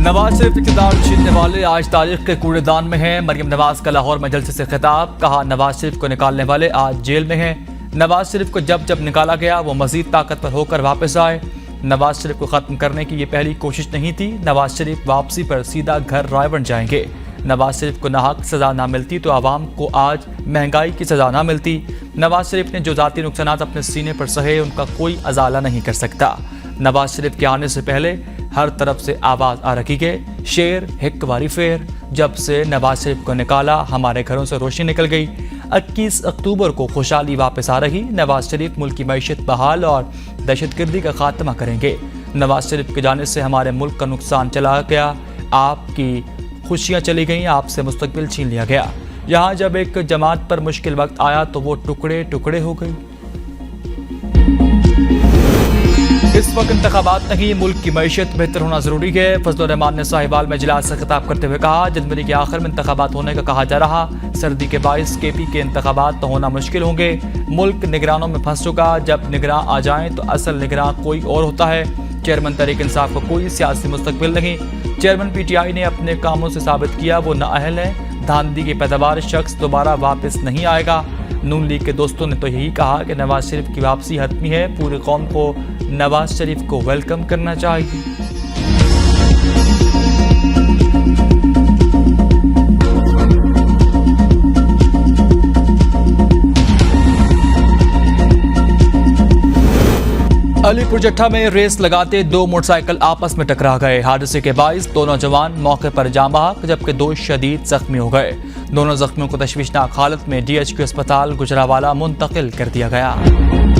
नवाज शरीफ इक़्तिदार छीनने वाले आज तारीख के कूड़ेदान में हैं। मरियम नवाज का लाहौर में जलसे से खिताब, कहा नवाज शरीफ को निकालने वाले आज जेल में हैं। नवाज शरीफ को जब जब निकाला गया वो मजीद ताकतवर होकर वापस आए। नवाज शरीफ को खत्म करने की ये पहली कोशिश नहीं थी। नवाज शरीफ वापसी पर सीधा घर रायबंद जाएंगे। नवाज शरीफ को नाहक सजा ना मिलती तो आवाम को आज महंगाई की सजा ना मिलती। नवाज शरीफ ने जो जाती नुकसानात अपने सीने पर सहे उनका कोई अजाला नहीं कर सकता। नवाज शरीफ के आने से पहले हर तरफ से आवाज आ रखी के शेर हिक वारी फेर। जब से नवाज शरीफ को निकाला हमारे घरों से रोशनी निकल गई। 21 अक्टूबर को खुशहाली वापस आ रही। नवाज शरीफ मुल्क की मईशत बहाल और दहशतगर्दी का खात्मा करेंगे। नवाज शरीफ के जाने से हमारे मुल्क का नुकसान चला गया, आपकी खुशियां चली गईं, आपसे मुस्तकबिल छीन लिया गया। यहाँ जब एक जमात पर मुश्किल वक्त आया तो वो टुकड़े टुकड़े हो गई। इस वक्त इंतखाबात नहीं, मुल्क की मईशत बेहतर होना जरूरी है। फजलुर रहमान ने साहिवाल में इजलास से खिताब करते हुए कहा, जनवरी के आखिर में इंतखाबात होने का कहा जा रहा। सर्दी के बायस केपी के इंतखाबात तो होना मुश्किल होंगे। मुल्क निगरानों में फंस चुका। जब निगरान आ जाएं तो असल निगरान कोई और होता है। चेयरमैन तहरीक इंसाफ को कोई सियासी मुस्तकबिल नहीं। चेयरमैन पीटीआई ने अपने कामों से साबित किया वो नाअहल है। धांधली की पैदावार शख्स दोबारा वापस नहीं आएगा। नून लीग के दोस्तों ने तो यही कहा कि नवाज शरीफ की वापसी हतमी है। पूरी कौम को नवाज शरीफ को वेलकम करना चाहिए। अलीपुर जट्ठा में रेस लगाते दो मोटरसाइकिल आपस में टकरा गए। हादसे के बाइस दो नौजवान मौके पर जाँ बहक जबकि दो शदीद जख्मी हो गए। दोनों जख्मियों को तशवीशनाक हालत में DHQ अस्पताल गुजरावाला मुंतकिल कर दिया गया।